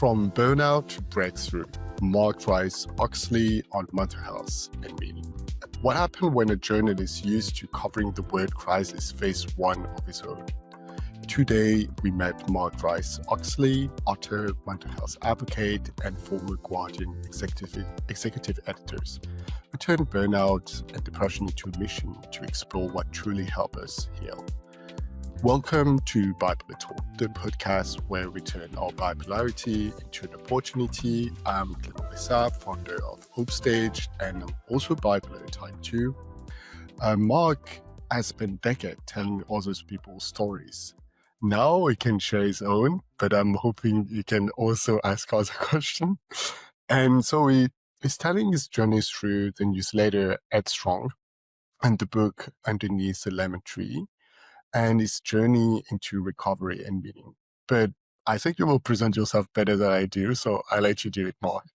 From Burnout to Breakthrough, Mark Rice-Oxley on mental health and meaning. What happened when a journalist used to covering the word crisis faced one of his own? Today, we met Mark Rice-Oxley, author, mental health advocate, and former Guardian executive editors, who turned burnout and depression into a mission to explore what truly helps us heal. Welcome to Bipolar Talk, the podcast where we turn our bipolarity into an opportunity. I'm Clément Baissat, founder of HopeStage, and I'm also bipolar type 2. Mark has spent decades telling others people's stories. Now he can share his own, but I'm hoping he can also ask us a question. And so he's telling his journeys through the newsletter Headstrong and the book Underneath the Lemon Tree, and his journey into recovery and meaning. But I think you will present yourself better than I do, so I'll let you do it, Mark.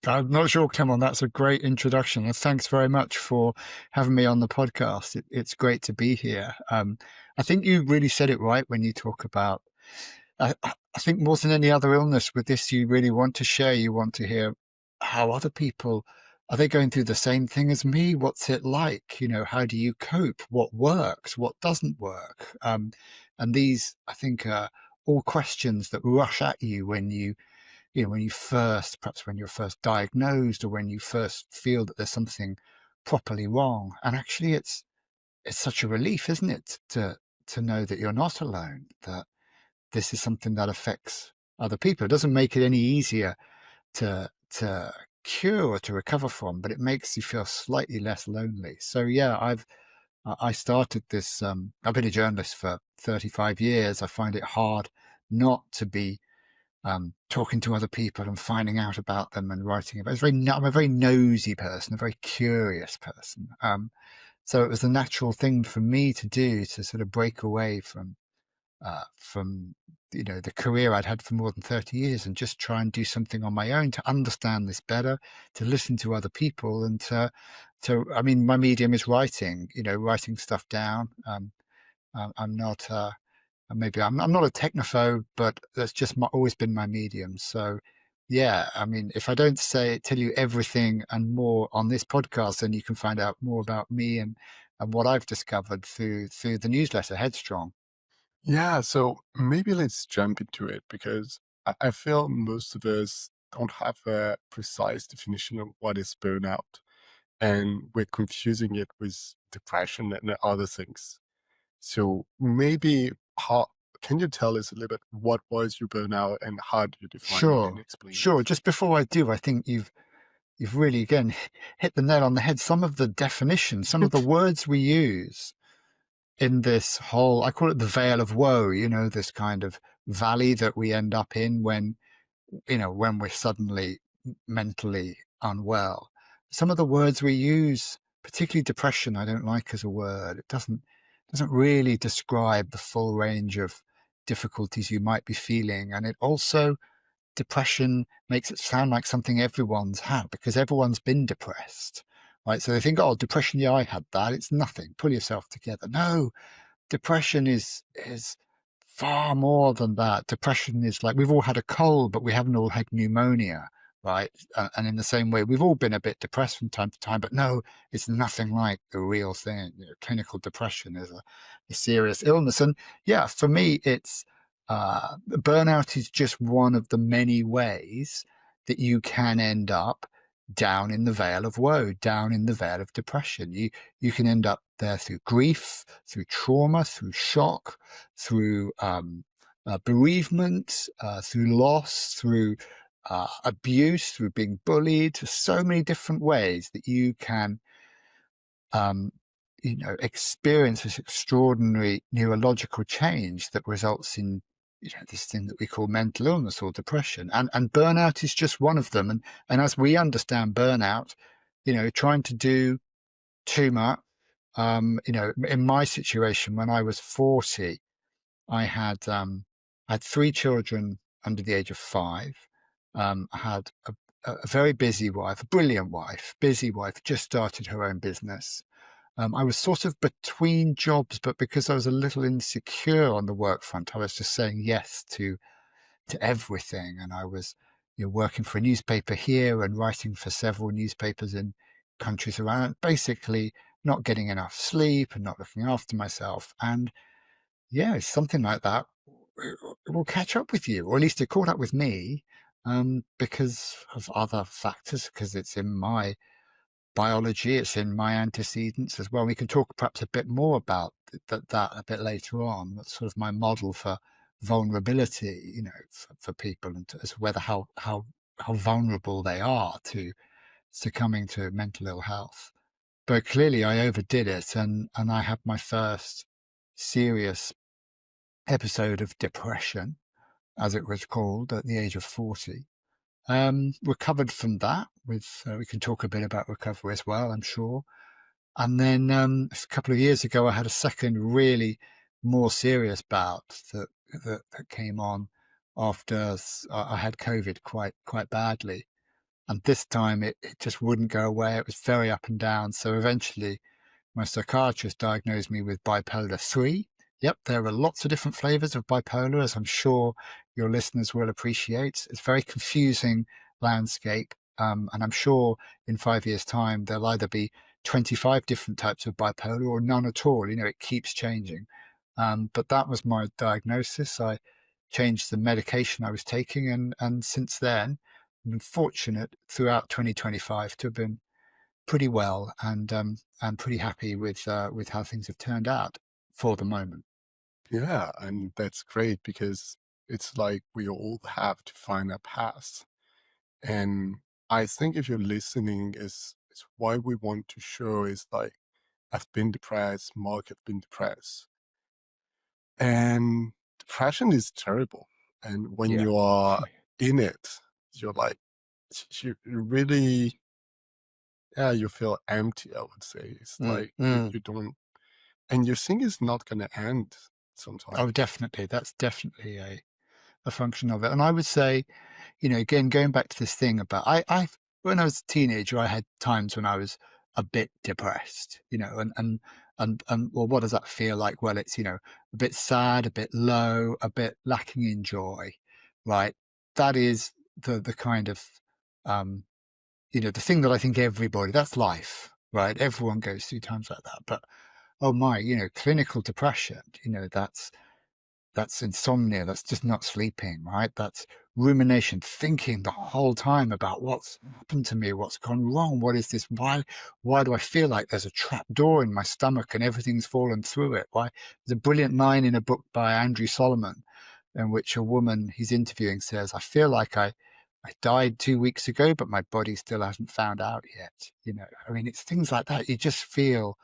I'm not sure, Clément, that's a great introduction. And thanks very much for having me on the podcast. It's great to be here. I think you really said it right when you talk about, I think more than any other illness with this, you really want to share, you want to hear how other people, are they going through the same thing as me? What's it like? You know, how do you cope? What works? What doesn't work? And these, I think, are all questions that rush at you when when you're first diagnosed, or when you first feel that there's something properly wrong. And actually it's such a relief, isn't it, to know that you're not alone, that this is something that affects other people. It doesn't make it any easier to cure or to recover from, but it makes you feel slightly less lonely. So yeah, I started this, I've been a journalist for 35 years. I find it hard not to be talking to other people and finding out about them and writing about it. I'm a very nosy person, a very curious person. So it was a natural thing for me to do, to sort of break away from the career I'd had for more than 30 years and just try and do something on my own to understand this better, to listen to other people, and I mean, my medium is writing, writing stuff down. I'm not I'm not a technophobe, but that's just always been my medium. So yeah, I mean, if I don't tell you everything and more on this podcast, then you can find out more about me and what I've discovered through the newsletter Headstrong. Yeah, so maybe let's jump into it, because I feel most of us don't have a precise definition of what is burnout, and we're confusing it with depression and other things. So maybe can you tell us a little bit what was your burnout and how do you define it and explain Sure. it? Just before I do, I think you've really, again, hit the nail on the head. Some of the definitions, some of the words we use in this whole, I call it the veil of woe, this kind of valley that we end up in when we're suddenly mentally unwell. Some of the words we use, particularly depression, I don't like as a word. It doesn't really describe the full range of difficulties you might be feeling. And it also, depression makes it sound like something everyone's had, because everyone's been depressed, right? So they think, oh, depression, yeah, I had that. It's nothing. Pull yourself together. No, depression is far more than that. Depression is like, we've all had a cold, but we haven't all had pneumonia, right? And in the same way, we've all been a bit depressed from time to time, but no, it's nothing like the real thing. Clinical depression is a serious illness. And yeah, for me, it's burnout is just one of the many ways that you can end up down in the veil of woe, down in the veil of depression. You can end up there through grief, through trauma, through shock, through bereavement, through loss, through abuse, through being bullied. So many different ways that you can experience this extraordinary neurological change that results in this thing that we call mental illness or depression, and burnout is just one of them. And as we understand burnout, trying to do too much. In my situation, when I was 40, I had 3 children under the age of 5. I had a very busy wife, a brilliant wife, busy wife, just started her own business. I was sort of between jobs, but because I was a little insecure on the work front, I was just saying yes to to everything. And I was, working for a newspaper here and writing for several newspapers in countries around, basically not getting enough sleep and not looking after myself. And yeah, something like that it will catch up with you, or at least it caught up with me, because of other factors, because it's in my biology, it's in my antecedents as well. We can talk perhaps a bit more about that a bit later on. That's sort of my model for vulnerability, for people, and as to whether how vulnerable they are to succumbing to mental ill health. But clearly, I overdid it, and I had my first serious episode of depression, as it was called, at the age of 40. Recovered from that with, we can talk a bit about recovery as well, I'm sure. And then a couple of years ago, I had a second really more serious bout that came on after I had COVID quite badly. And this time it just wouldn't go away. It was very up and down. So eventually my psychiatrist diagnosed me with bipolar 3. Yep, there are lots of different flavors of bipolar, as I'm sure your listeners will appreciate. It's a very confusing landscape. And I'm sure in 5 years' time, there'll either be 25 different types of bipolar or none at all. It keeps changing. But that was my diagnosis. I changed the medication I was taking. And since then, I've been fortunate throughout 2025 to have been pretty well, and I'm pretty happy with how things have turned out for the moment. Yeah, and that's great because it's like we all have to find a path. And I think if you're listening is why we want to show is like I've been depressed, Mark have been depressed. And depression is terrible. And when Yeah. you are in it, you're like you really, yeah, you feel empty, I would say. It's Mm, like mm. you don't, and your thing is not gonna end Oh, sometimes. definitely. That's definitely a function of it. And I would say, again, going back to this thing about when I was a teenager, I had times when I was a bit depressed, and well, what does that feel like? Well, it's, a bit sad, a bit low, a bit lacking in joy, right? That is the kind of, um, the thing that I think that's life, right? Everyone goes through times like that. But oh my, clinical depression, that's insomnia. That's just not sleeping, right? That's rumination, thinking the whole time about what's happened to me, what's gone wrong, what is this? Why do I feel like there's a trap door in my stomach and everything's fallen through it? Why? There's a brilliant line in a book by Andrew Solomon in which a woman he's interviewing says, "I feel like I died 2 weeks ago, but my body still hasn't found out yet." I mean, it's things like that. You just feel,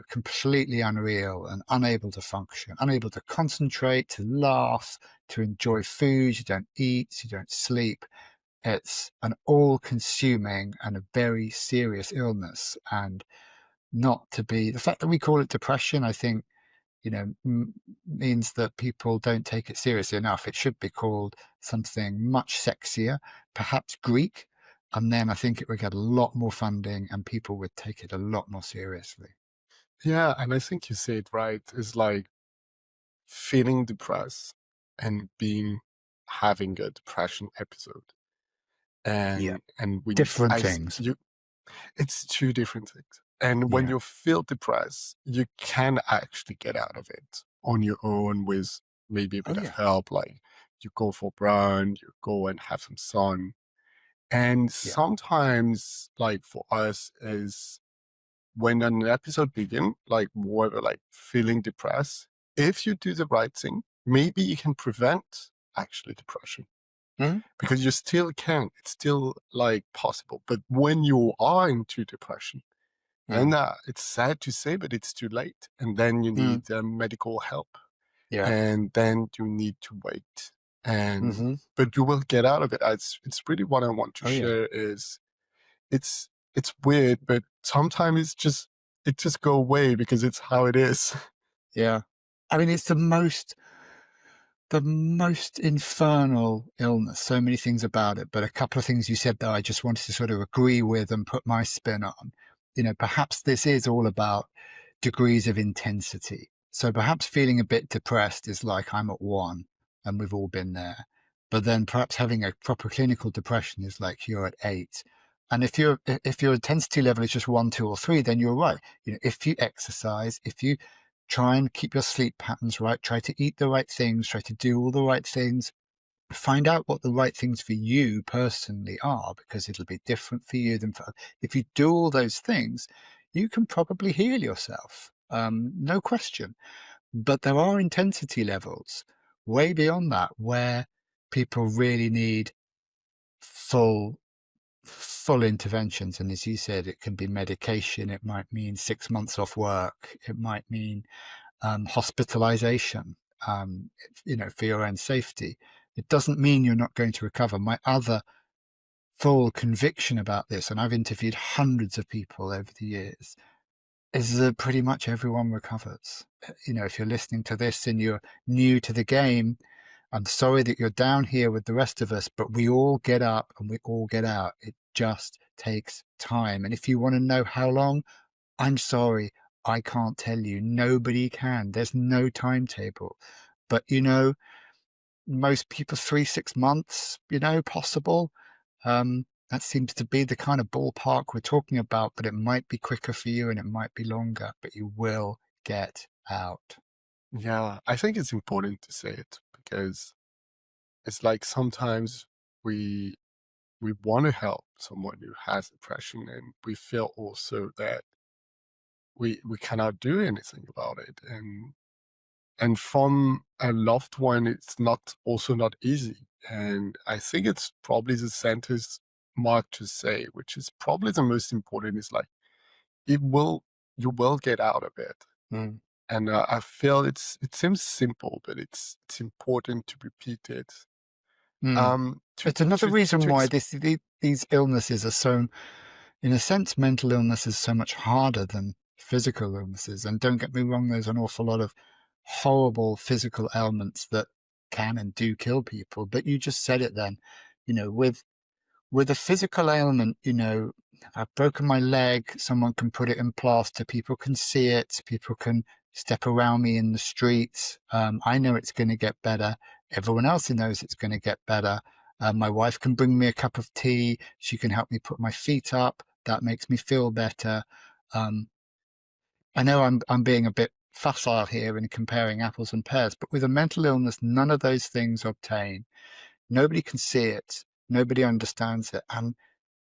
completely unreal and unable to function, unable to concentrate, to laugh, to enjoy food. You don't eat, you don't sleep. It's an all consuming and a very serious illness. And not to be the fact that we call it depression, I think, means that people don't take it seriously enough. It should be called something much sexier, perhaps Greek. And then I think it would get a lot more funding and people would take it a lot more seriously. Yeah, and I think you say it right. It's like feeling depressed and being having a depression episode. Yeah. And when Different things. you it's two different things. And when Yeah. you feel depressed, you can actually get out of it on your own with maybe a Oh, bit of yeah. help, like you go for a run, you go and have some sun. And Yeah. sometimes, like for us, is when an episode begins, like more like feeling depressed, if you do the right thing, maybe you can prevent actually depression Mhm. because you still can. It's still like possible. But when you are into depression, then Mm. it's sad to say, but it's too late. And then you Mm. need medical help. Yeah. And then you need to wait. And Mhm. but you will get out of it. It's really what I want to Oh, yeah. share is it's it's weird, but sometimes it just go away because it's how it is. Yeah. I mean, it's the most infernal illness. So many things about it, but a couple of things you said that I just wanted to sort of agree with and put my spin on. Perhaps this is all about degrees of intensity. So perhaps feeling a bit depressed is like I'm at 1, and we've all been there. But then perhaps having a proper clinical depression is like you're at 8. And if your intensity level is just 1, 2, or 3, then you're right. If you exercise, if you try and keep your sleep patterns right, try to eat the right things, try to do all the right things, find out what the right things for you personally are, because it'll be different for you than for. If you do all those things, you can probably heal yourself, no question. But there are intensity levels way beyond that where people really need full interventions. And as you said, it can be medication. It might mean 6 months off work. It might mean hospitalization, for your own safety. It doesn't mean you're not going to recover. My other full conviction about this, and I've interviewed hundreds of people over the years, is that pretty much everyone recovers. If you're listening to this and you're new to the game, I'm sorry that you're down here with the rest of us, but we all get up and we all get out. It just takes time. And if you want to know how long, I'm sorry, I can't tell you. Nobody can. There's no timetable. But, most people 3-6 months, possible. That seems to be the kind of ballpark we're talking about, but it might be quicker for you and it might be longer, but you will get out. Yeah, I think it's important to say it because it's like sometimes we want to help someone who has depression, and we feel also that we cannot do anything about it. And from a loved one, it's not easy. And I think it's probably the sentence Mark to say, which is probably the most important, is like, you will get out of it. Mm. And I feel it seems simple, but it's important to repeat it. It's another reason why Ex- these illnesses are so, in a sense, mental illness is so much harder than physical illnesses. And don't get me wrong, there's an awful lot of horrible physical ailments that can and do kill people. But you just said it then, with a physical ailment, I've broken my leg, someone can put it in plaster, people can see it, people can step around me in the streets. I know it's going to get better. Everyone else knows it's going to get better. My wife can bring me a cup of tea. She can help me put my feet up. That makes me feel better. I know I'm being a bit facile here in comparing apples and pears, but with a mental illness, none of those things obtain. Nobody can see it. Nobody understands it. And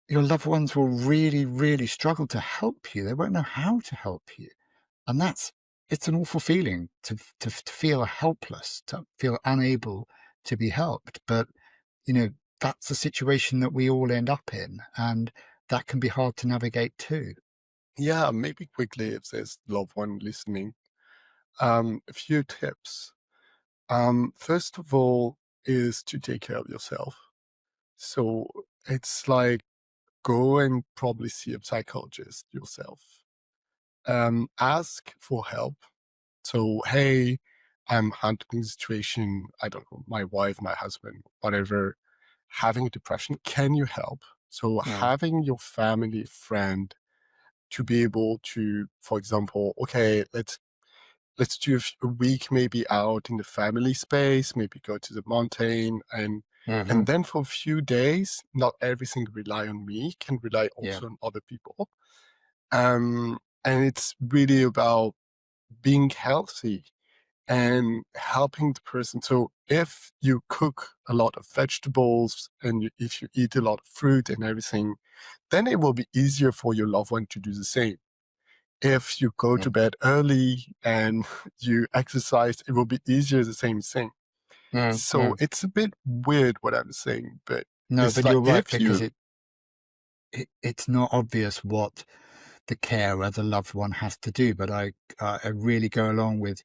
your loved ones will really, really struggle to help you. They won't know how to help you. And it's an awful feeling to feel helpless, to feel unable to be helped. But, that's a situation that we all end up in. And that can be hard to navigate too. yeah, maybe quickly, if there's loved one listening, a few tips. First of all, is to take care of yourself. So it's like, go and probably see a psychologist yourself. Ask for help. So, hey, I'm handling the situation. I don't know, my wife, my husband, whatever, having depression. Can you help? So Mm. having your family, friend to be able to, for example, okay, let's do a week maybe out in the family space, maybe go to the mountain, Mm-hmm. and then for a few days, not everything rely on me, can rely Yeah. also on other people. And it's really about being healthy and helping the person. So if you cook a lot of vegetables and if you eat a lot of fruit and everything, then it will be easier for your loved one to do the same. If you go to Mm. bed early and you exercise, it will be easier, the same thing. Mm. So Mm. it's a bit weird what I'm saying, but No, it's but like you're right, if because you, it's not obvious what the carer, the loved one, has to do. But I really go along with.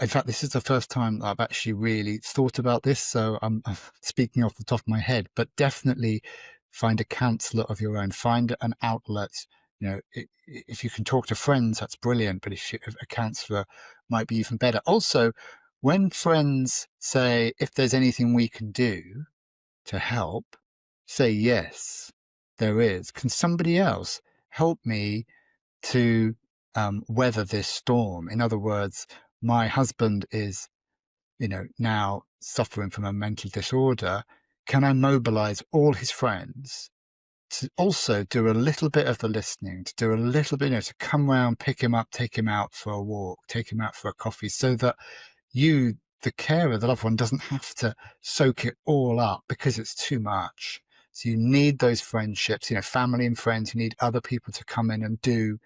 In fact, this is the first time I've actually really thought about this, so I'm speaking off the top of my head. But definitely find a counsellor of your own. Find an outlet. If you can talk to friends, that's brilliant. But if a counsellor might be even better. Also, when friends say, if there's anything we can do to help, say yes, there is. Can somebody else help me to weather this storm? In other words, my husband is, now suffering from a mental disorder, can I mobilize all his friends to also do a little bit of the listening, to do a little bit, to come round, pick him up, take him out for a walk, take him out for a coffee, so that you, the carer, the loved one, doesn't have to soak it all up because it's too much. So you need those friendships, family and friends. You need other people to come in and do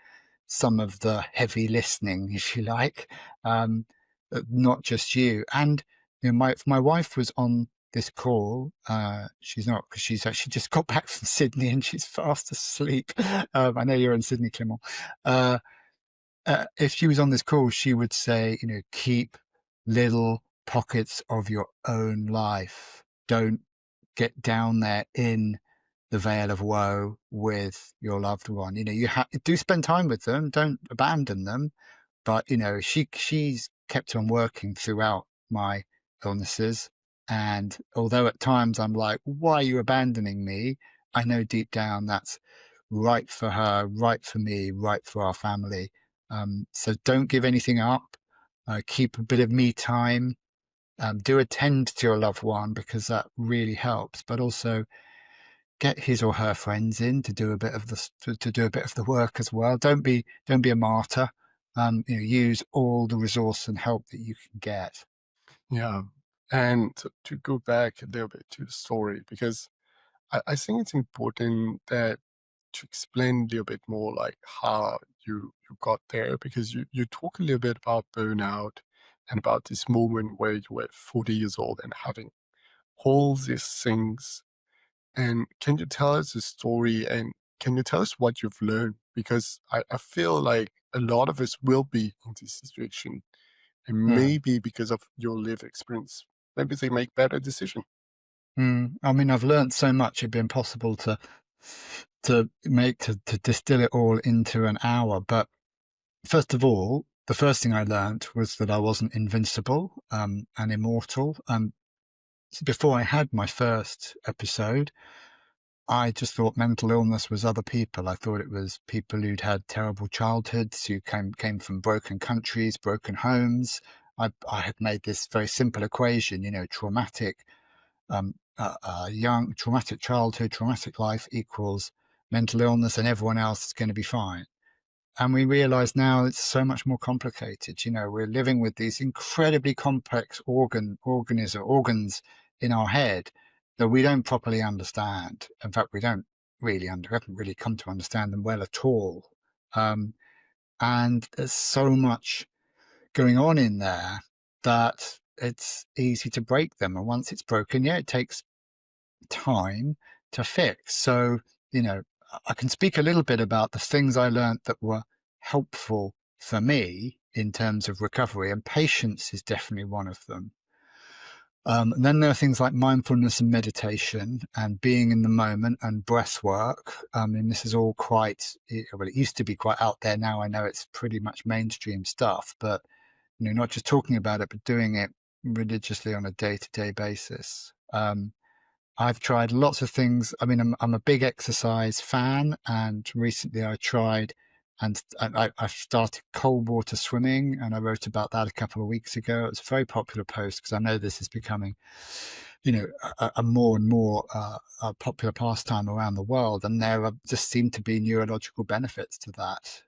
some of the heavy listening, if you like, not just you. And my wife was on this call. She's not, because she's actually just got back from Sydney and she's fast asleep. I know you're in Sydney, Clément. If she was on this call, she would say, keep little pockets of your own life. Don't get down there in the veil of woe with your loved one. You do spend time with them. Don't abandon them. But she's kept on working throughout my illnesses. And although at times I'm like, why are you abandoning me? I know deep down that's right for her, right for me, right for our family. So don't give anything up. Keep a bit of me time. Do attend to your loved one, because that really helps. But also get his or her friends in to do a bit of the work as well. Don't be a martyr. Use all the resource and help that you can get. Yeah. And to go back a little bit to the story, because I think it's important that to explain a little bit more like how you got there, because you talk a little bit about burnout and about this moment where you were 40 years old and having all these things. And can you tell us the story, and can you tell us what you've learned? Because I feel like a lot of us will be in this situation, and Yeah. maybe because of your lived experience, maybe they make better decisions. I mean, I've learned so much. It'd be impossible to distill it all into an hour. But first of all, the first thing I learned was that I wasn't invincible and immortal. So before I had my first episode, I just thought mental illness was other people. I thought it was people who'd had terrible childhoods, who came from broken countries, broken homes. I had made this very simple equation, traumatic traumatic childhood, traumatic life equals mental illness, and everyone else is going to be fine. And we realize now it's so much more complicated. We're living with these incredibly complex organs in our head that we don't properly understand. In fact, we haven't really come to understand them well at all. And there's so much going on in there that it's easy to break them. And once it's broken, it takes time to fix. So, I can speak a little bit about the things I learned that were helpful for me in terms of recovery, and patience is definitely one of them. And then there are things like mindfulness and meditation and being in the moment and breath work. And this is all it used to be quite out there. Now I know it's pretty much mainstream stuff, but, not just talking about it, but doing it religiously on a day-to-day basis. I've tried lots of things. I mean, I'm a big exercise fan, and recently I tried, and I started cold water swimming, and I wrote about that a couple of weeks ago. It's a very popular post because I know this is becoming, a more and more popular pastime around the world, and there just seem to be neurological benefits to that.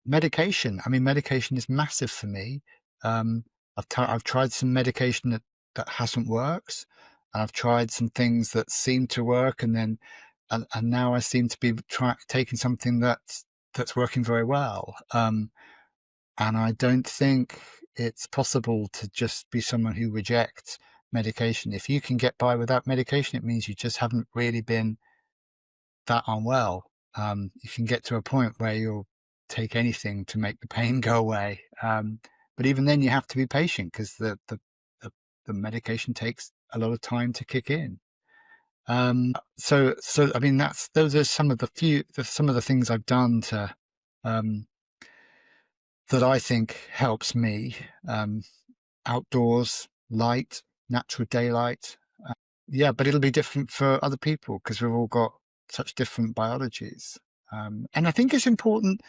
Medication. I mean, medication is massive for me. I've tried some medication that hasn't worked, and I've tried some things that seem to work, and now I seem to be taking something that's working very well. And I don't think it's possible to just be someone who rejects medication. If you can get by without medication, it means you just haven't really been that unwell. You can get to a point where you'll take anything to make the pain go away. But even then, you have to be patient, because the medication takes a lot of time to kick in. So I mean, those are some of the things I've done to that I think helps me. Outdoors, light, natural daylight. But it'll be different for other people because we've all got such different biologies. And I think it's important.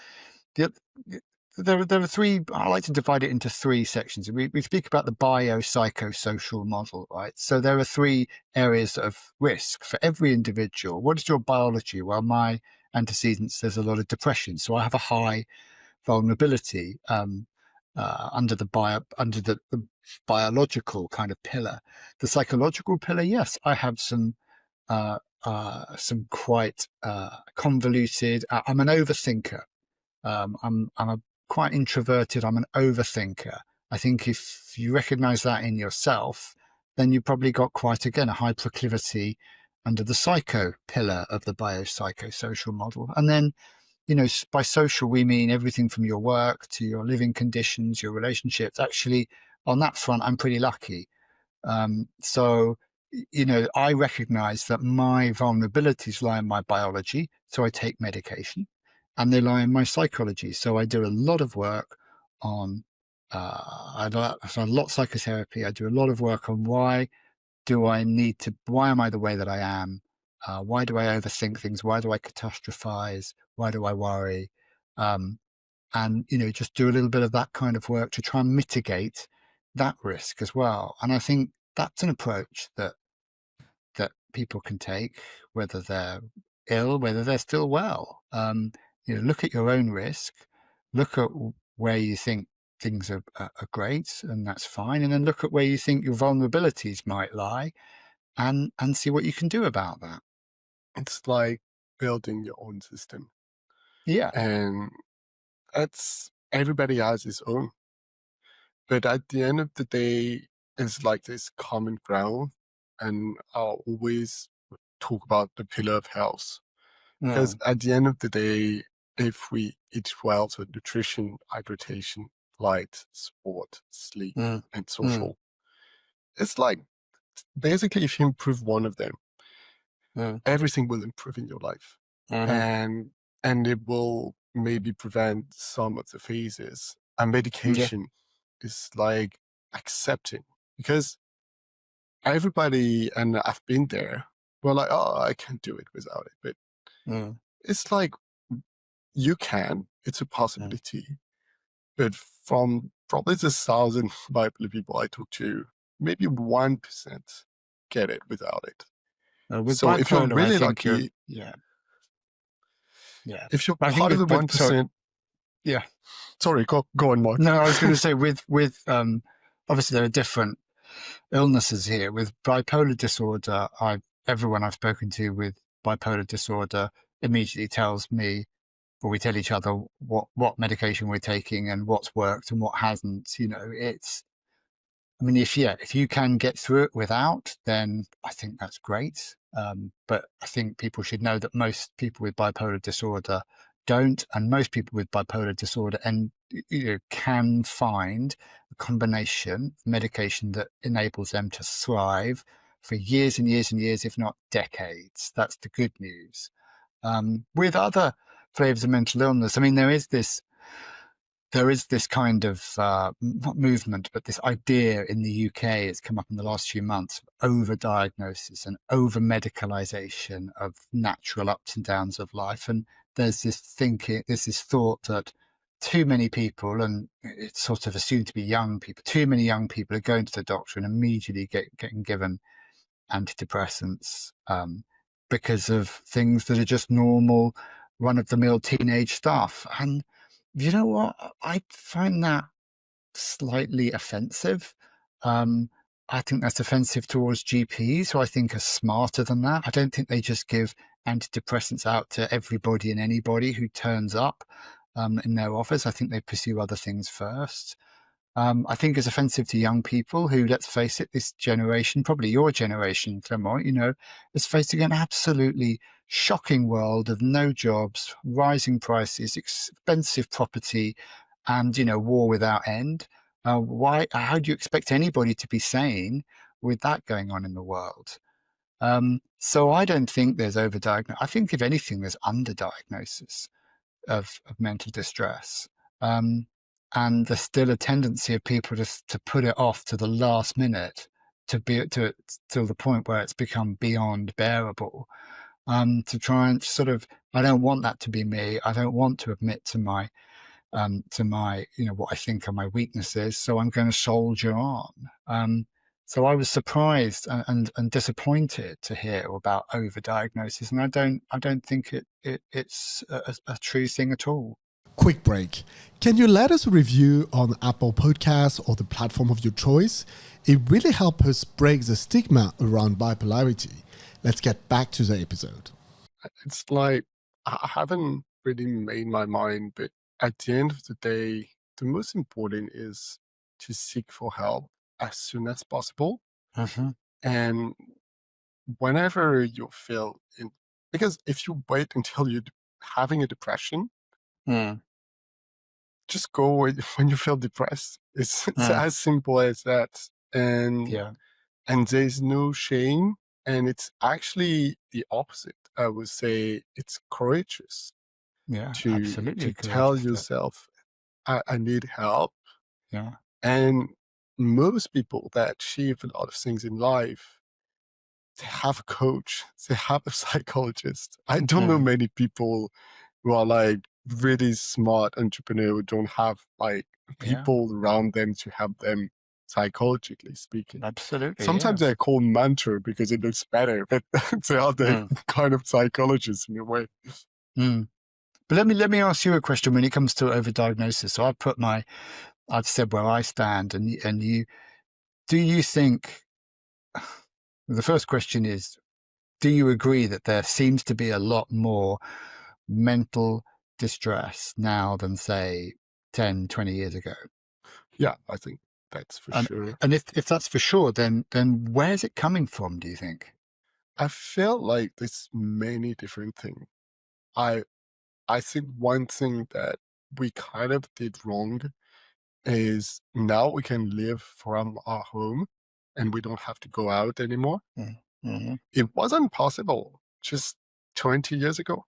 The there are three. I like to divide it into three sections. We speak about the biopsychosocial model, right? So there are three areas of risk for every individual. What is your biology? Well, my antecedents, there's a lot of depression, so I have a high vulnerability under the biological kind of pillar. The psychological pillar, yes, I have some quite convoluted. I'm an overthinker. I'm a quite introverted. I'm an overthinker. I think if you recognize that in yourself, then you've probably got quite, again, a high proclivity under the psycho pillar of the biopsychosocial model. And then, by social, we mean everything from your work to your living conditions, your relationships. Actually, on that front, I'm pretty lucky. So, I recognize that my vulnerabilities lie in my biology. So I take medication, and they lie in my psychology. So I do a lot of work on, I do a lot of psychotherapy. I do a lot of work on why am I the way that I am? Why do I overthink things? Why do I catastrophize? Why do I worry? And, just do a little bit of that kind of work to try and mitigate that risk as well. And I think that's an approach that people can take, whether they're ill, whether they're still well. Look at your own risk, look at where you think things are great, and that's fine. And then look at where you think your vulnerabilities might lie, and see what you can do about that. It's like building your own system. Yeah. And everybody has his own. But at the end of the day, it's like this common ground. And I'll always talk about the pillar of health. Because at the end of the day, if we eat well, so nutrition, hydration, light, sport, sleep, and social, it's like basically if you improve one of them, everything will improve in your life. And it will maybe prevent some of the phases. And medication is like accepting, because everybody, and I've been there, we're like, oh, I can't do it without it. But it's like, you can, it's a possibility. But from probably the 1,000 bipolar people I talk to, maybe 1% get it without it. With so bipolar, if you're really lucky, yeah. if you're I think part of the 1%, yeah. Sorry, go on, Mark. No, I was going to say with obviously there are different illnesses here. With bipolar disorder, everyone I've spoken to with bipolar disorder immediately tells me, or we tell each other what medication we're taking and what's worked and what hasn't. If you can get through it without, then I think that's great. But I think people should know that most people with bipolar disorder don't, and most people with bipolar disorder can find a combination of medication that enables them to thrive for years and years and years, if not decades. That's the good news. With other flavors of mental illness, there is this kind of not movement, but this idea in the UK, it's come up in the last few months, of overdiagnosis and over medicalization of natural ups and downs of life. And there's this thought that too many people, and it's sort of assumed to be young people, too many young people are going to the doctor and immediately getting given antidepressants because of things that are just normal, run-of-the-mill teenage stuff. And you know what? I find that slightly offensive. I think that's offensive towards GPs, who I think are smarter than that. I don't think they just give antidepressants out to everybody and anybody who turns up in their office. I think they pursue other things first. I think it's offensive to young people who, let's face it, this generation, probably your generation, Clément, is facing an absolutely shocking world of no jobs, rising prices, expensive property, and, war without end. How do you expect anybody to be sane with that going on in the world? So I don't think there's overdiagnosis. I think, if anything, there's underdiagnosis of mental distress. And there's still a tendency of people to put it off to the last minute, till the point where it's become beyond bearable. To try and sort of, I don't want that to be me. I don't want to admit to my to my, what I think are my weaknesses. So I'm going to soldier on. So I was surprised and disappointed to hear about overdiagnosis, and I don't think it's a true thing at all. Quick break. Can you let us a review on Apple Podcasts or the platform of your choice? It really helps us break the stigma around bipolarity. Let's get back to the episode. It's like I haven't really made my mind, but at the end of the day, the most important is to seek for help as soon as possible. Mm-hmm. And whenever you feel in, because if you wait until you're having a depression, Mm. just go when you feel depressed. It's Mm. as simple as that. Yeah. And there's no shame. And it's actually the opposite. I would say it's courageous Yeah. to Absolutely tell courageous. yourself, I need help. Yeah. And most people that achieve a lot of things in life, they have a coach, they have a psychologist. I don't know Mm. many people who are like really smart entrepreneur who don't have like Yeah. people around them to help them psychologically speaking. Absolutely. Yeah. Sometimes I call mentor because it looks better, but they are the Mm. kind of psychologists in a way. Mm. But let me ask you a question when it comes to overdiagnosis. So I've said where I stand, and you, do you think, the first question is, do you agree that there seems to be a lot more mental distress now than, say, 10, 20 years ago? Yeah, I think that's for And sure. and if that's for sure, then where's it coming from, do you think? I feel like there's many different things. I I think one thing that we kind of did wrong is now we can live from our home and we don't have to go out anymore. Mm-hmm. It wasn't possible just 20 years ago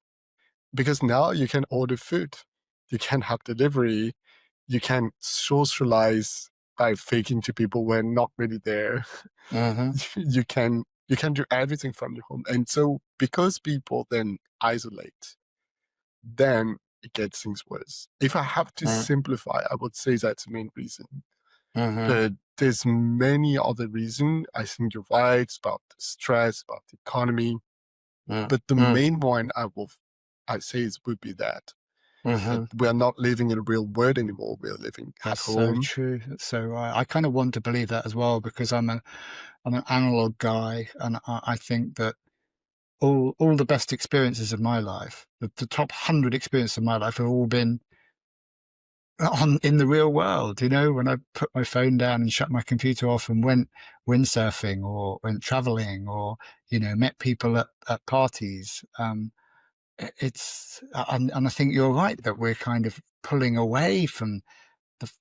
because now you can order food, you can have delivery, you can socialize by faking to people when not really there. Mm-hmm. You can do everything from your home. And so because people then isolate, then it gets things worse. If I have to simplify, I would say that's the main reason. Mm-hmm. But there's many other reasons. I think you're right. It's about the stress, about the economy. But the Mm-hmm. main one I say would be that Mm-hmm. we're not living in a real world anymore. We're living at That's so home. true. That's so right. I kind of want to believe that as well, because I'm an analog guy, and I think that all the best experiences of my life, the top 100 experiences of my life, have all been in the real world. When I put my phone down and shut my computer off and went windsurfing or went traveling, or met people at parties. And I think you're right that we're kind of pulling away from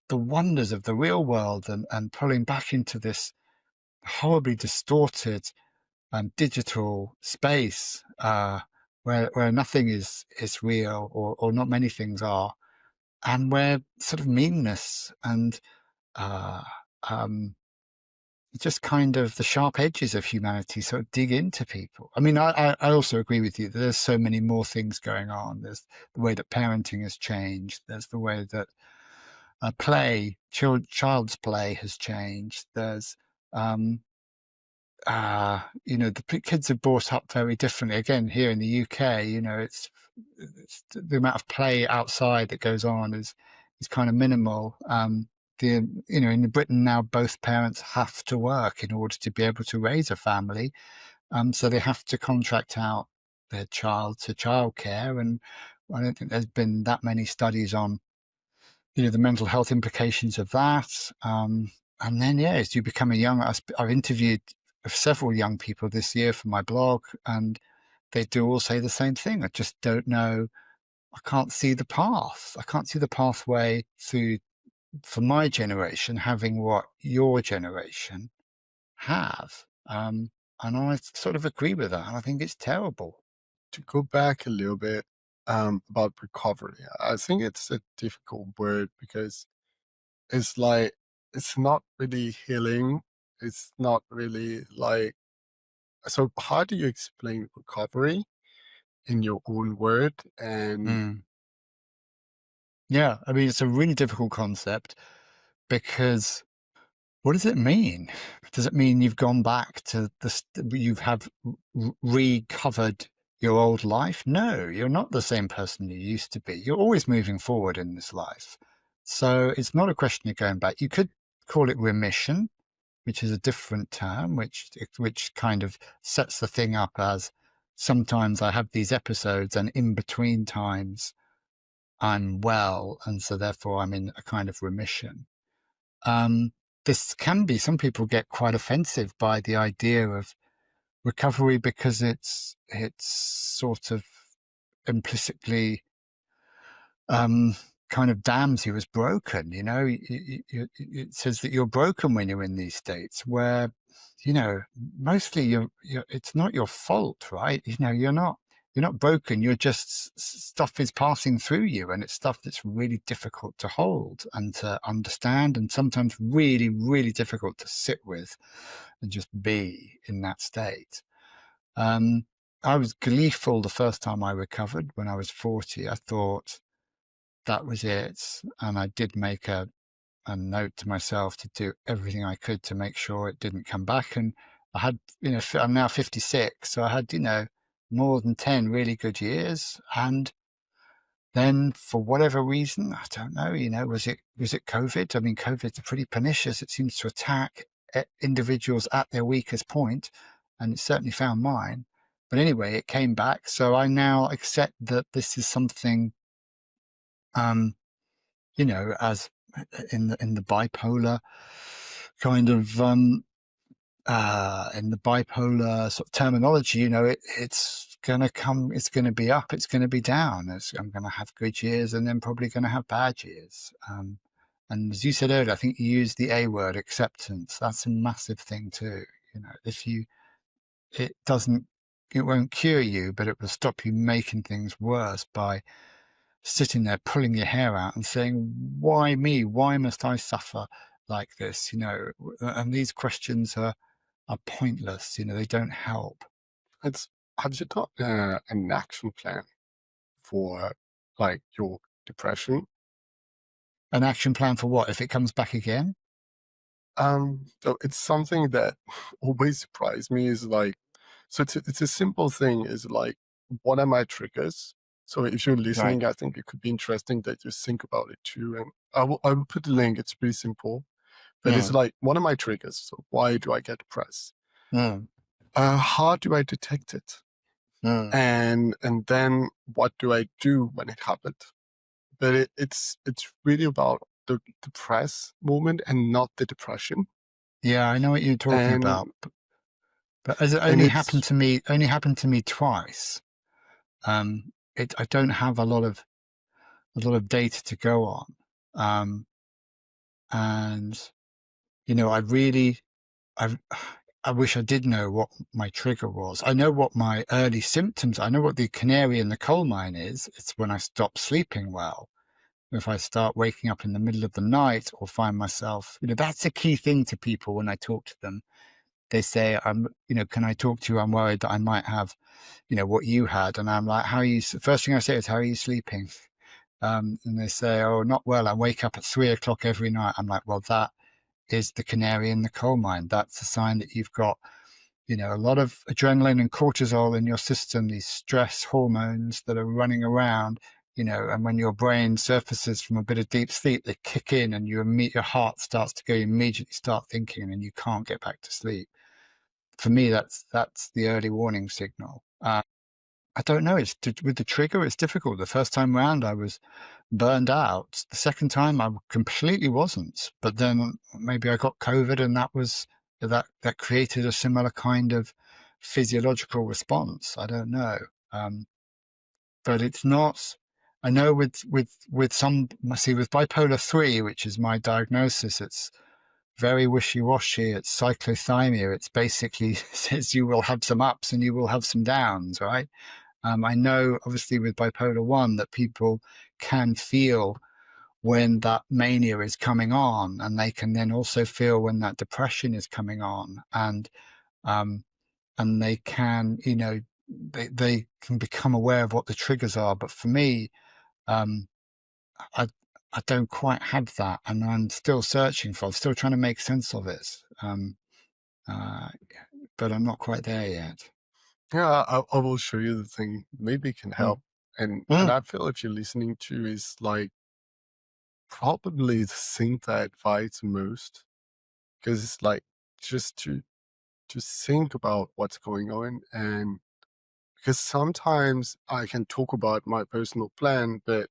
the wonders of the real world, and pulling back into this horribly distorted digital space, where nothing is real, or not many things are, and where sort of meanness and uh, um, just kind of the sharp edges of humanity sort of dig into people. I mean, I also agree with you that there's so many more things going on. There's the way that parenting has changed. There's the way that child's play has changed. There's the kids are brought up very differently. Again, here in the UK, it's the amount of play outside that goes on is kind of minimal. In Britain now, both parents have to work in order to be able to raise a family. So they have to contract out their child to childcare, and I don't think there's been that many studies on the mental health implications of that. And then, as you become I've interviewed several young people this year for my blog, and they do all say the same thing. I just don't know. I can't see the path. I can't see the pathway through for my generation having what your generation have. And I sort of agree with that. And I think it's terrible. To go back a little bit about recovery, I think it's a difficult word because it's like it's not really healing. It's not really like, so how do you explain recovery in your own word? And Mm. Yeah, I mean, it's a really difficult concept because what does it mean? Does it mean you've gone back to recovered your old life? No, you're not the same person you used to be. You're always moving forward in this life. So it's not a question of going back. You could call it remission, which is a different term, which kind of sets the thing up as sometimes I have these episodes and in between times I'm well, and so therefore I'm in a kind of remission. This can be, some people get quite offensive by the idea of recovery because it's sort of implicitly kind of damns you as broken. You know, it says that you're broken when you're in these states where, you know, mostly you're it's not your fault, right? You know, you're not broken. You're just stuff is passing through you, and it's stuff that's really difficult to hold and to understand, and sometimes really, really difficult to sit with and just be in that state. I was gleeful the first time I recovered when I was 40. I thought that was it, and I did make a note to myself to do everything I could to make sure it didn't come back. And I had, you know, I'm now 56, so I had, you know, more than 10 really good years. And then for whatever reason, I don't know, you know, was it COVID? I mean, COVID's pretty pernicious. It seems to attack individuals at their weakest point, and it certainly found mine. But anyway, it came back. So I now accept that this is something, you know, as in the bipolar kind of in the bipolar sort of terminology, you know, it's going to come, it's going to be up, it's going to be down. I'm going to have good years and then probably going to have bad years. And as you said earlier, I think you used the A word, acceptance. That's a massive thing too. You know, it won't cure you, but it will stop you making things worse by sitting there pulling your hair out and saying, why me? Why must I suffer like this? You know, and these questions are pointless. You know, they don't help. Have you got an action plan for like your depression? An action plan for what? If it comes back again? So it's something that always surprised me is like, so it's a simple thing is like, what are my triggers? So if you're listening, Right. I think it could be interesting that you think about it too. And I will put the link. It's pretty simple, but it's Mm, like, what are my triggers? So why do I get depressed? mm, How do I detect it? mm. And then what do I do when it happened? But it's really about the depressed moment and not the depression. Yeah, I know what you're talking And about, but as it and only happened to me twice. I don't have a lot of data to go on, and you know, I I wish I did know what my trigger was. I know what my early symptoms. I know what the canary in the coal mine is. It's when I stop sleeping well. If I start waking up in the middle of the night or find myself, you know, that's a key thing to people when I talk to them. They say, you know, can I talk to you? I'm worried that I might have, you know, what you had. And I'm like, how are you? First thing I say is, how are you sleeping? And they say, oh, not well. I wake up at 3 o'clock every night. I'm like, well, that is the canary in the coal mine. That's a sign that you've got, you know, a lot of adrenaline and cortisol in your system, these stress hormones that are running around, you know, and when your brain surfaces from a bit of deep sleep, they kick in and your heart starts to go, you immediately start thinking and you can't get back to sleep. For me, that's the early warning signal. I don't know. With the trigger, it's difficult. The first time round, I was burned out. The second time, I completely wasn't. But then maybe I got COVID, and that created a similar kind of physiological response. I don't know, but it's not. I know with some, see, with bipolar 3, which is my diagnosis, it's very wishy-washy. It's cyclothymia. It's basically says you will have some ups and you will have some downs, right? I know, obviously, with bipolar 1, that people can feel when that mania is coming on, and they can then also feel when that depression is coming on, and they can, you know, they can become aware of what the triggers are. But for me, I I don't quite have that, and I'm still searching for. I'm still trying to make sense of it. Uh, but I'm not quite there yet. Yeah, I will show you the thing. Maybe it can Mm. help. And Mm. I feel if you're listening to is like probably the thing that I advise most, because it's like just to think about what's going on. And because sometimes I can talk about my personal plan, but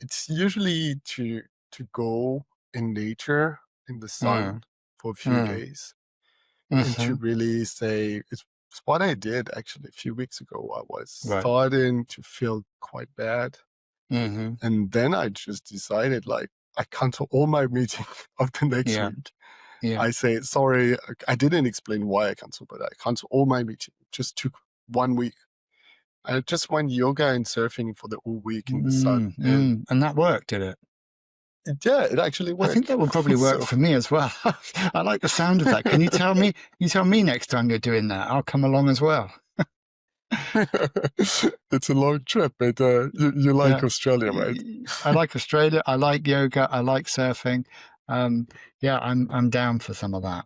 it's usually to go in nature in the sun Mm. for a few Mm. days and to Mm-hmm. really say it's what I did actually a few weeks ago. I was Right. starting to feel quite bad. Mm-hmm. And then I just decided like I cancel all my meetings of the next Yeah. week. Yeah. I say, sorry, I didn't explain why I cancel, but I cancel all my meetings. Just took 1 week. I just went yoga and surfing for the whole week in the sun. And And that worked, did it? yeah, it actually I think worked. that would probably work So for me as well. I like the sound of that. Can you tell me? You tell me next time you're doing that. I'll come along as well. it's a long trip, but you like Yeah. Australia, right? I like Australia. I like yoga. I like surfing. Yeah, I'm down for some of that.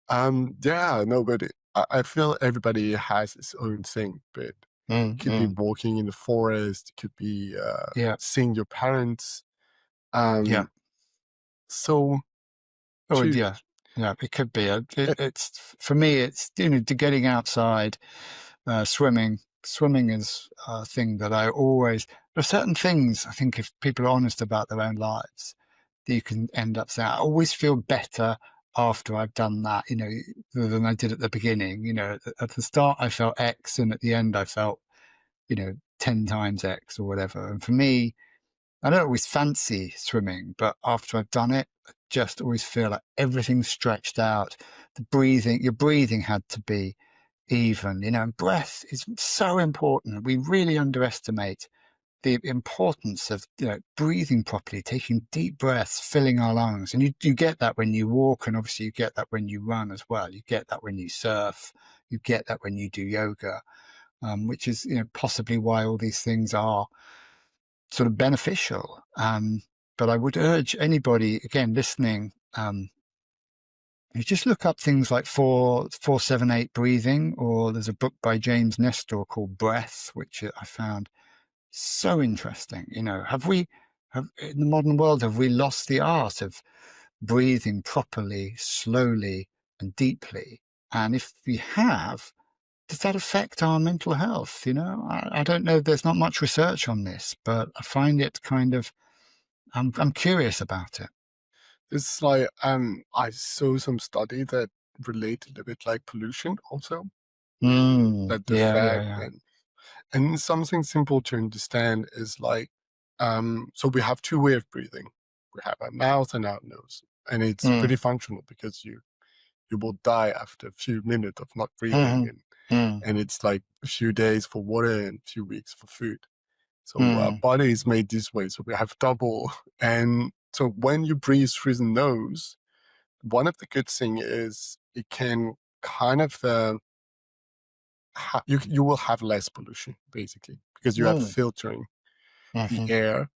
Yeah, no, but I feel everybody has its own thing, but Mm, could be mm. walking in the forest, could be Yeah. seeing your parents. Yeah. So Oh, to yeah. Yeah, it could be. it, It's for me. It's getting outside, swimming. Swimming is a thing that I always. There are certain things I think if people are honest about their own lives, that you can end up saying, I always feel better after I've done that, than I did at the beginning. At the start I felt X, and at the end I felt, 10 times X or whatever. And for me, I don't always fancy swimming, but after I've done it, I just always feel like everything's stretched out. Your breathing had to be even, and breath is so important. We really underestimate the importance of, breathing properly, taking deep breaths, filling our lungs. And you get that when you walk, and obviously you get that when you run as well. You get that when you surf, you get that when you do yoga, which is, possibly why all these things are sort of beneficial. But I would urge anybody, again, listening, you just look up things like 4-7-8 breathing, or there's a book by James Nestor called Breath, which I found so interesting. In the modern world, have we lost the art of breathing properly, slowly, and deeply? And if we have, does that affect our mental health? I don't know. There's not much research on this, but I find it kind of, I'm curious about it. it's like I saw some study that related a bit like pollution also, that the Yeah, yeah, fact yeah. and something simple to understand is like so we have two way of breathing. We have our mouth and our nose, and it's Mm, pretty functional because you will die after a few minutes of not breathing, mhm, mm, and it's like a few days for water and a few weeks for food. So our mm, body is made this way, so we have double. And so when you breathe through the nose, one of the good thing is it can kind of you will have less pollution basically because you have mm, filtering the mhm, air,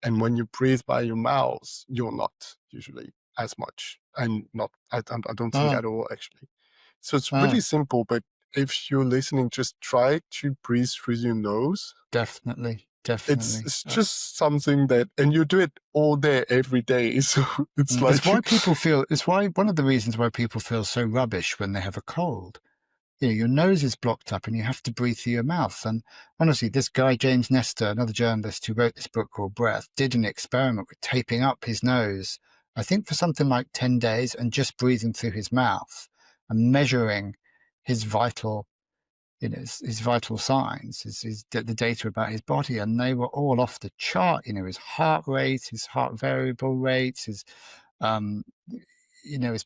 and when you breathe by your mouth, you're not usually as much, and not I don't think mm, at all actually. So it's mm. really simple, but if you're listening, just try to breathe through your nose. Definitely, It's definitely. it's just something that, and you do it all day, every day. So it's It's like, why it's why one of the reasons why people feel so rubbish when they have a cold. Your nose is blocked up and you have to breathe through your mouth. And honestly, this guy, James Nestor, another journalist who wrote this book called Breath, did an experiment with taping up his nose, I think for something like 10 days, and just breathing through his mouth and measuring his vital, his vital signs, the data about his body. And they were all off the chart, his heart rate, his heart variable rates, his, um, his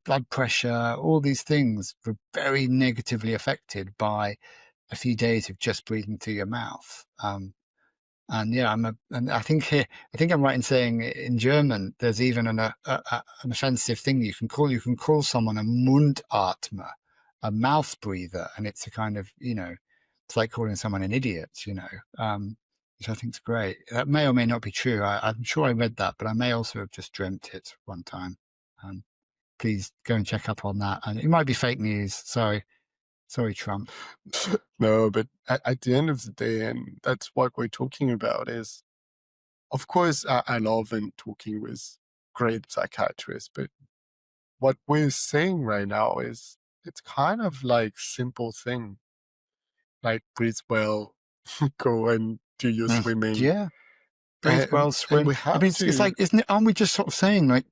blood pressure, all these things were very negatively affected by a few days of just breathing through your mouth. And yeah, and I think I'm right in saying in German there's even an offensive thing you can call someone a Mundatmer, a mouth breather, and it's a kind of it's like calling someone an idiot. which I think is great. That may or may not be true. I'm sure I read that, but I may also have just dreamt it one time. Please go and check up on that. And it might be fake news. Sorry, Trump. No, but at the end of the day, and that's what we're talking about, is, of course, I love and talking with great psychiatrists, but what we're saying right now is it's kind of like simple thing, like breathe well, go and do your swimming. Yeah. Breathe well, And swim. we I have mean, to. it's like, isn't it? Aren't we just sort of saying, like,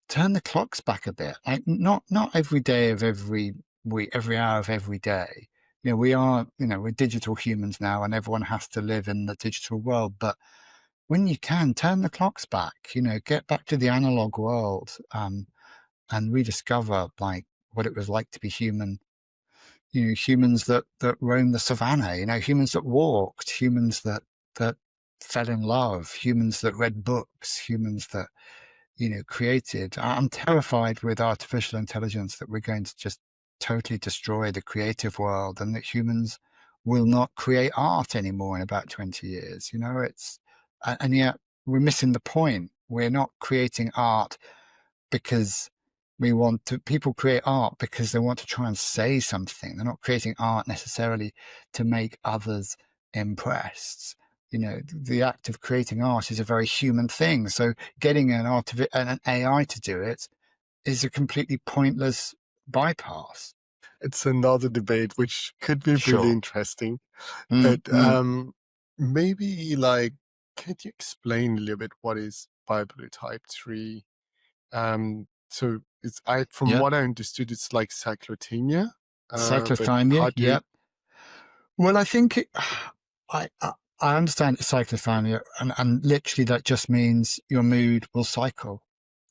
turn the clocks back a bit? Like, not every day of every week, every hour of every day. You know, we are, you know, we're digital humans now, and everyone has to live in the digital world. But when you can, turn the clocks back. You know, get back to the analog world, and rediscover like what it was like to be human. You know, humans that roamed the savannah. You know, humans that walked, humans that fell in love, humans that read books, humans that, you know, created. I'm terrified with artificial intelligence that we're going to just totally destroy the creative world, and that humans will not create art anymore in about 20 years. You know, and yet we're missing the point. We're not creating art because people create art because they want to try and say something. They're not creating art necessarily to make others impressed. You know, the act of creating art is a very human thing. So getting an AI to do it is a completely pointless bypass. It's another debate which could be Sure. really interesting. But maybe, like, can you explain a little bit what is bipolar type 3? So from what I understood, it's like cyclothymia. Cyclothymia, yep. Well, I think I understand it's cyclothymia, and literally that just means your mood will cycle.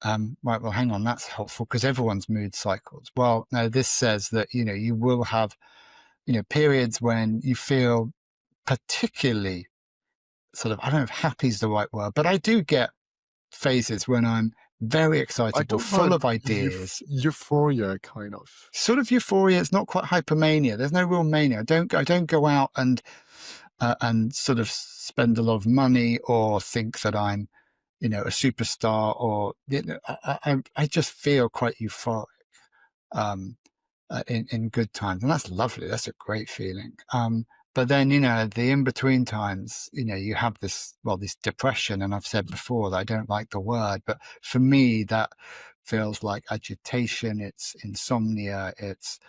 Right, well, hang on, that's helpful because everyone's mood cycles. Well, no, this says that, you know, you will have, you know, periods when you feel particularly sort of, I don't know if happy is the right word, but I do get phases when I'm very excitable, full of ideas. Euphoria, kind of. Sort of euphoria. It's not quite hypermania. There's no real mania. I don't go out and sort of spend a lot of money or think that I'm, you know, a superstar, or, you know, I just feel quite euphoric in good times, and that's lovely. That's a great feeling. But then, you know, the in-between times, you know, you have this depression, and I've said before that I don't like the word, but for me, that feels like agitation, it's insomnia, it's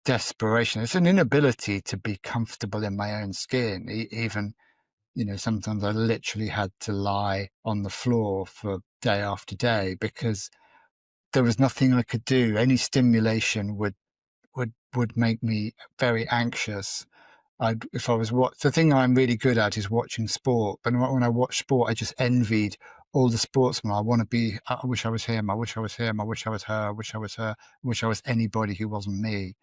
desperation. It's an inability to be comfortable in my own skin. Even, you know, sometimes I literally had to lie on the floor for day after day because there was nothing I could do. Any stimulation would make me very anxious. The thing I'm really good at is watching sport. But when I watch sport, I just envied all the sportsmen. I wish I was him. I wish I was him. I wish I was her. I wish I was her. I wish I was anybody who wasn't me.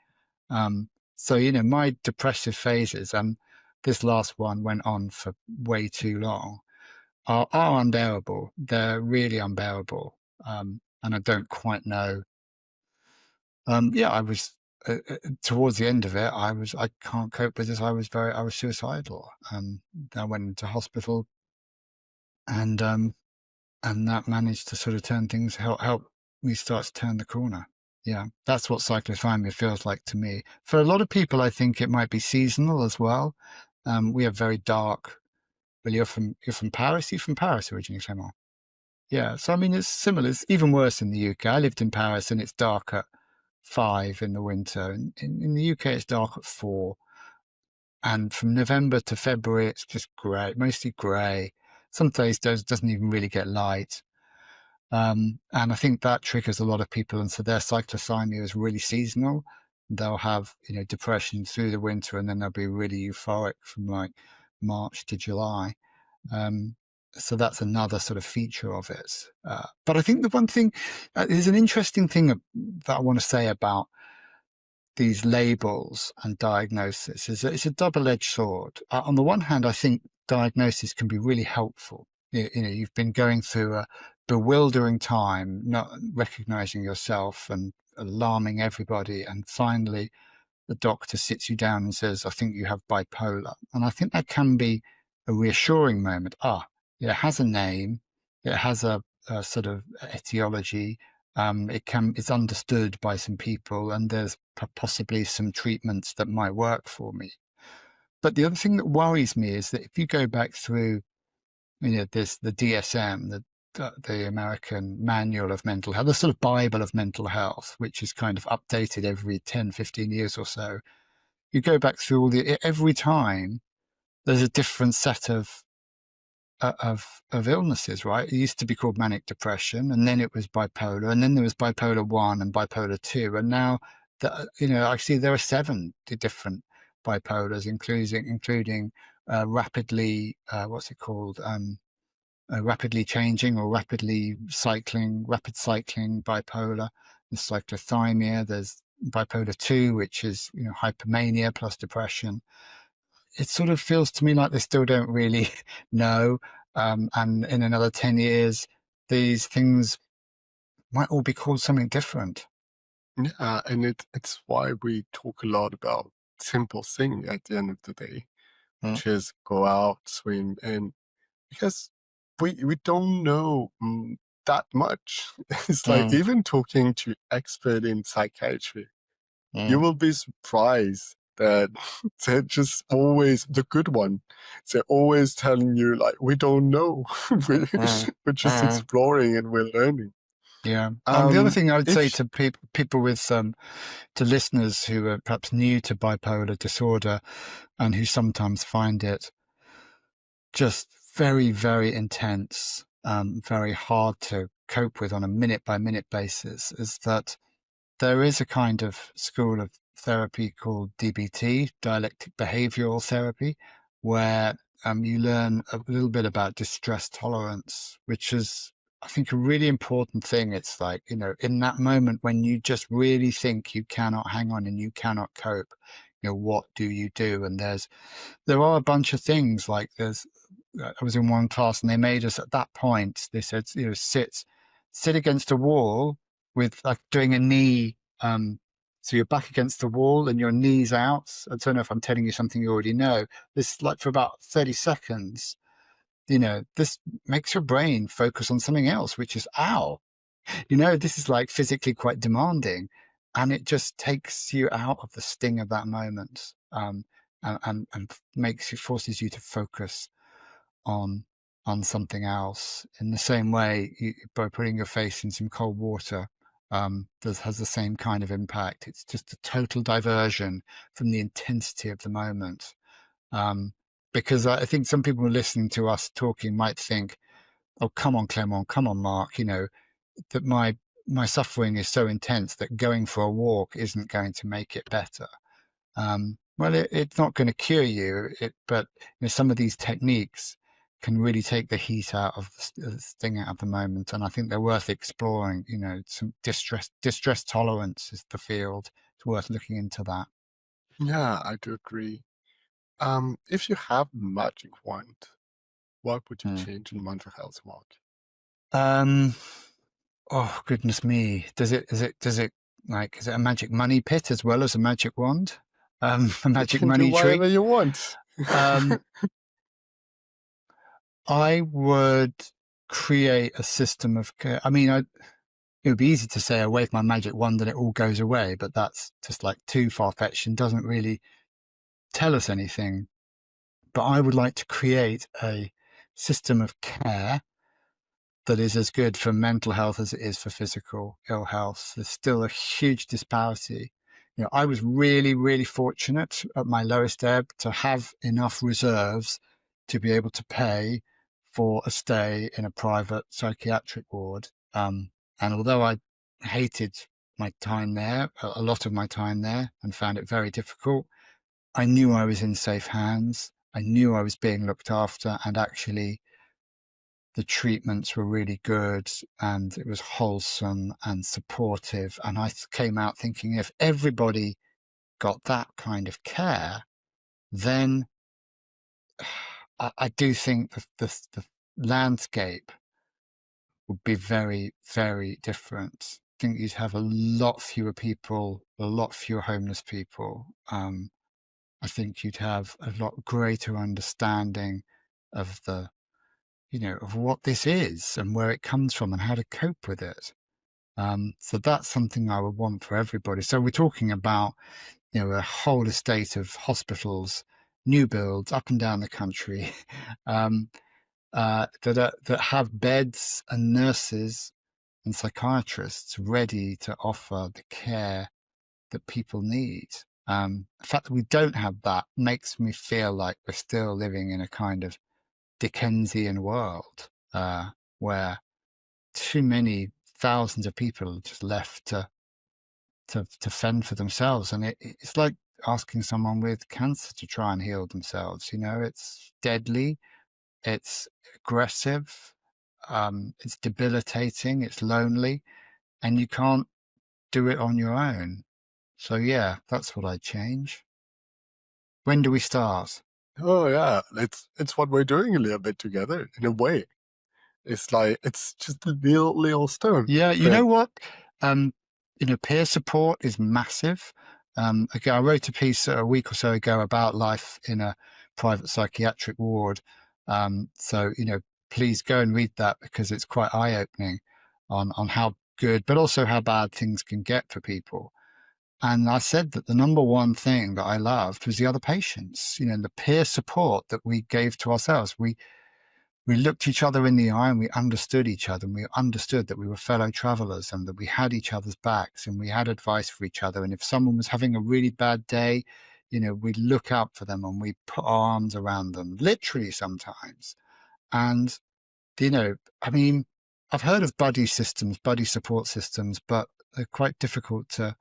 So, you know, my depressive phases, and this last one went on for way too long, are unbearable. They're really unbearable. And I don't quite know. I was towards the end of it. I can't cope with this. I was suicidal. I went into hospital, and that managed to sort of turn things, help me start to turn the corner. Yeah, that's what cyclothymia feels like to me. For a lot of people, I think it might be seasonal as well. We have very dark. Well, you're from Paris. You're from Paris originally, Clément. Yeah, so I mean, it's similar. It's even worse in the UK. I lived in Paris, and it's dark at 5 in the winter. In the UK, it's dark at 4. And from November to February, it's just grey, mostly grey. Some days doesn't even really get light. And I think that triggers a lot of people. And so their cyclothymia is really seasonal. They'll have, you know, depression through the winter, and then they'll be really euphoric from like March to July. So that's another sort of feature of it. But I think the one thing, there's an interesting thing that I want to say about these labels and diagnosis is that it's a double-edged sword. On the one hand, I think diagnosis can be really helpful. You know, you've been going through a bewildering time, not recognizing yourself and alarming everybody, and finally the doctor sits you down and says, I think you have bipolar. And I think that can be a reassuring moment. It has a name, it has a sort of etiology. It's understood by some people, and there's possibly some treatments that might work for me. But the other thing that worries me is that if you go back through, the DSM, the American Manual of Mental Health, the sort of Bible of mental health, which is kind of updated every 10, 15 years or so. You go back through every time there's a different set of illnesses, right? It used to be called manic depression, and then it was bipolar, and then there was bipolar 1 and bipolar 2, and now I see there are 7 different bipolars, including rapidly rapidly changing or rapid cycling bipolar. There's cyclothymia. There's bipolar 2, which is hypomania plus depression. It sort of feels to me like they still don't really know. And in another 10 years, these things might all be called something different. Yeah, and it's why we talk a lot about simple thing at the end of the day, which is go out, swim, and because we don't know that much. It's like even talking to expert in psychiatry, you will be surprised that they're just always the good one. They're always telling you like, we don't know. we're just exploring and we're learning. Yeah. The other thing I would say to people with to listeners who are perhaps new to bipolar disorder and who sometimes find it just very, very intense, very hard to cope with on a minute-by-minute basis, is that there is a kind of school of therapy called DBT, dialectic behavioral therapy, where you learn a little bit about distress tolerance, which is, I think, a really important thing. It's like, in that moment when you just really think you cannot hang on and you cannot cope, what do you do? And there are a bunch of things like I was in one class and they made us at that point, they said, sit against a wall with like doing a knee. So you're back against the wall and your knees out. I don't know if I'm telling you something you already know. This like for about 30 seconds, this makes your brain focus on something else, which is, ow, this is like physically quite demanding. And it just takes you out of the sting of that moment, and forces you to focus on something else. In the same way, by putting your face in some cold water, has the same kind of impact. It's just a total diversion from the intensity of the moment. Because I think some people listening to us talking might think, oh, come on, Clément, come on, Mark, that my suffering is so intense that going for a walk isn't going to make it better. Well, it's not going to cure you, but some of these techniques can really take the heat out of the sting out of the moment, and I think they're worth exploring. Some distress tolerance is the field. It's worth looking into that. Yeah, I do agree. If you have a magic wand, what would you change in mental health, Mark? Oh goodness me! Is it a magic money pit as well as a magic wand? A magic money do whatever tree? you want. I would create a system of care. I mean, it would be easy to say I wave my magic wand and it all goes away, but that's just like too far-fetched and doesn't really tell us anything. But I would like to create a system of care that is as good for mental health as it is for physical ill health. There's still a huge disparity. I was really, really fortunate at my lowest ebb to have enough reserves to be able to pay for a stay in a private psychiatric ward. And although I hated my time there, a lot of my time there, and found it very difficult, I knew I was in safe hands. I knew I was being looked after, and actually the treatments were really good and it was wholesome and supportive. And I came out thinking, if everybody got that kind of care, then I do think the landscape would be very, very different. think you'd have a lot fewer people, a lot fewer homeless people. I think you'd have a lot greater understanding of the, of what this is and where it comes from and how to cope with it. So that's something I would want for everybody. So we're talking about, a whole estate of hospitals, new builds up and down the country, that have beds and nurses and psychiatrists ready to offer the care that people need. The fact that we don't have that makes me feel like we're still living in a kind of Dickensian world, where too many thousands of people are just left to fend for themselves, and it's like asking someone with cancer to try and heal themselves. It's deadly, it's aggressive, it's debilitating, it's lonely, and you can't do it on your own. So yeah, that's what I'd change. When do we start? Oh yeah, it's what we're doing a little bit together in a way. It's like it's just a little stone. Yeah, you know what? Peer support is massive. Okay, I wrote a piece a week or so ago about life in a private psychiatric ward. So please go and read that, because it's quite eye-opening on how good, but also how bad things can get for people. And I said that the number one thing that I loved was the other patients. The peer support that we gave to ourselves. We looked each other in the eye and we understood each other, and we understood that we were fellow travelers and that we had each other's backs and we had advice for each other. And if someone was having a really bad day, we'd look out for them and we'd put our arms around them, literally sometimes. And, I've heard of buddy support systems, but they're quite difficult to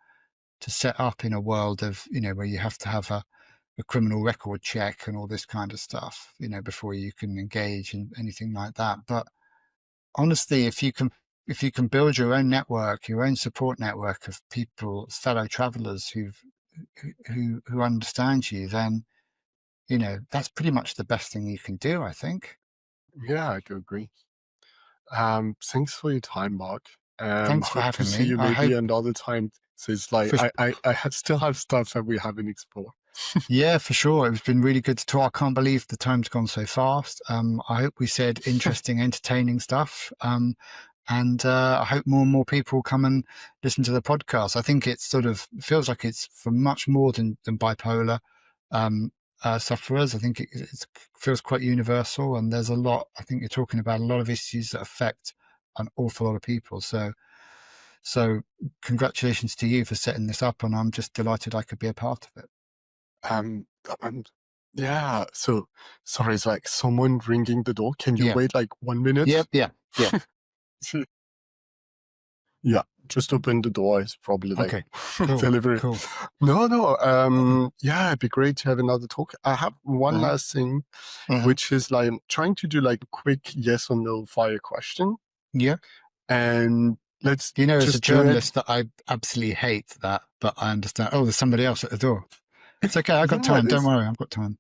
set up in a world of, where you have to have a criminal record check and all this kind of stuff, before you can engage in anything like that. But honestly, if you can build your own network, your own support network of people, fellow travelers who understand you, then, that's pretty much the best thing you can do, I think. Yeah, I do agree. Thanks for your time, Mark. Thanks for Hope to having see me. you maybe another time. So it's like I still have stuff that we haven't explored. Yeah, for sure. It's been really good to talk. I can't believe the time's gone so fast. I hope we said interesting, entertaining stuff. And I hope more and more people come and listen to the podcast. I think it sort of feels like it's for much more than bipolar sufferers. I think it feels quite universal, and there's a lot. I think you're talking about a lot of issues that affect an awful lot of people. So congratulations to you for setting this up, and I'm just delighted I could be a part of it. Yeah, so sorry, it's like someone ringing the door. Can you wait like 1 minute? Yeah. Yeah, just open the door. It's probably like Okay, cool, delivery. cool. No. Yeah, it'd be great to have another talk. I have one last thing, which is like trying to do like a quick yes or no fire question. Yeah. And let's as a journalist that I absolutely hate that, but I understand. Oh, there's somebody else at the door. It's okay. I got time. Don't worry. I've got time.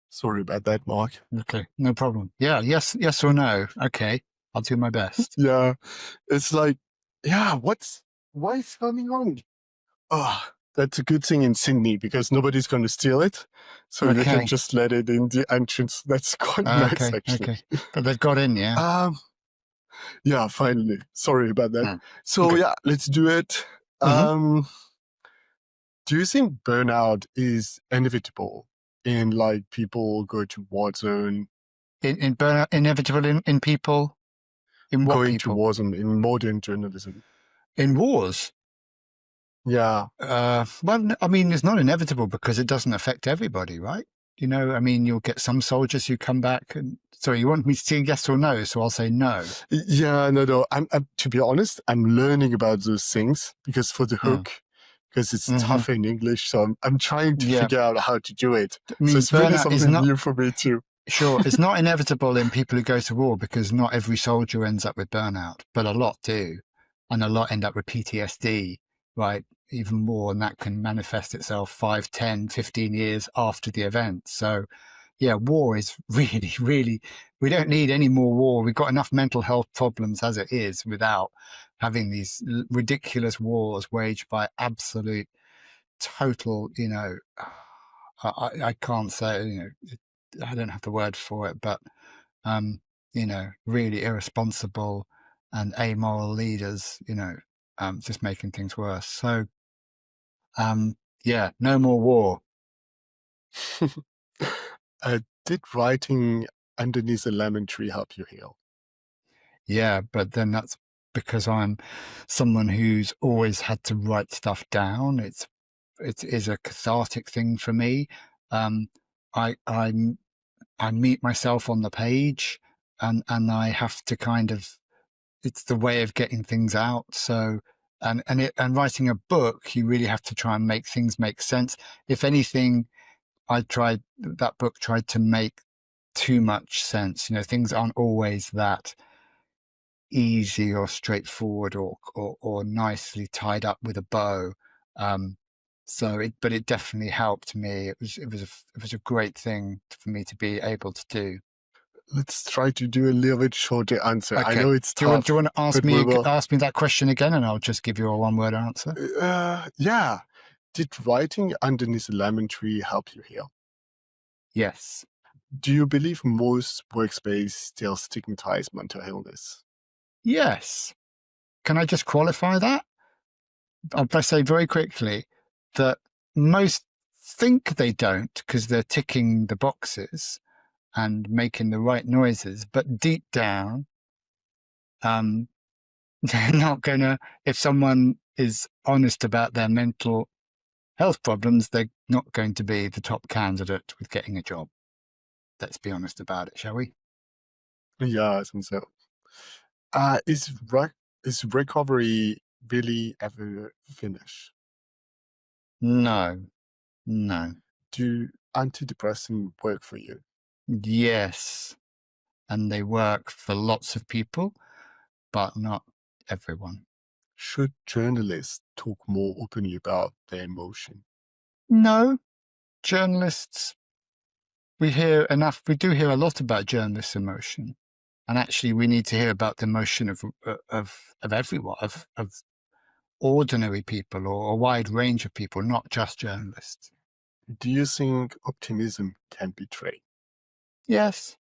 Sorry about that, Mark. Okay. No problem. Yeah. Yes or no. Okay. I'll do my best. Yeah. It's like, what is going on? Oh, that's a good thing in Sydney because nobody's going to steal it. So you can just let it in the entrance. That's quite nice, actually. Okay. But they've got in, yeah? Yeah, finally. Sorry about that. So let's do it. Do you think burnout is inevitable in like people go to war zone? In burnout, inevitable in people? In what going people? To war zone in modern journalism. In wars? Yeah. Well, I mean, it's not inevitable because it doesn't affect everybody, right? You'll get some soldiers who come back and... Sorry, you want me to say yes or no? So I'll say no. Yeah, no. I'm to be honest, I'm learning about those things because for the hook, because it's tough in English. So I'm trying to figure out how to do it. I mean, so it's really something new for me too. Sure, it's not inevitable in people who go to war because not every soldier ends up with burnout, but a lot do. And a lot end up with PTSD, right? Even more, and that can manifest itself 5, 10, 15 years after the event. So yeah, war is really, really, we don't need any more war. We've got enough mental health problems as it is without having these ridiculous wars waged by absolute, total, I can't say, I don't have the word for it, but, really irresponsible and amoral leaders, just making things worse. So, yeah, no more war. Did writing underneath a lemon tree help you heal? Yeah, but then that's because I'm someone who's always had to write stuff down. It is a cathartic thing for me. I meet myself on the page, and I have to kind of, it's the way of getting things out. So and writing a book, you really have to try and make things make sense. If anything, that book tried to make too much sense. Things aren't always that easy or straightforward or nicely tied up with a bow. But it definitely helped me. It was a great thing for me to be able to do. Let's try to do a little bit shorter answer. Okay. I know it's do tough. You want to ask but we me will- ask me that question again, and I'll just give you a one-word answer? Yeah. Did writing underneath a lemon tree help you heal? Yes. Do you believe most workspaces still stigmatize mental illness? Yes. Can I just qualify that? I'll say very quickly that most think they don't because they're ticking the boxes and making the right noises, but deep down, they're not gonna, if someone is honest about their mental health problems, they're not going to be the top candidate with getting a job. Let's be honest about it, shall we? Yeah, I think so. Is recovery really ever finish? No. Do antidepressants work for you? Yes. And they work for lots of people, but not everyone. Should journalists talk more openly about their emotion? No. Journalists, we do hear a lot about journalists' emotion. And actually, we need to hear about the emotion of everyone, of ordinary people or a wide range of people, not just journalists. Do you think optimism can be trained? Yes.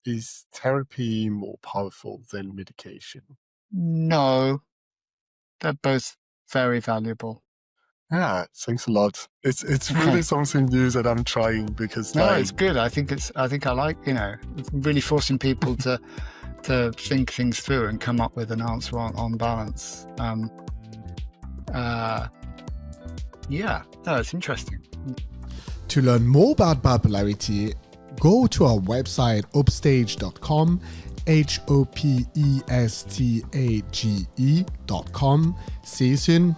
Is therapy more powerful than medication? No. They're both very valuable. Yeah, thanks a lot. It's really something new that I'm trying because it's good. I think I like, really forcing people to think things through and come up with an answer on balance. It's interesting. To learn more about bipolarity, go to our website hopestage.com, HOPESTAGE.com. See you soon.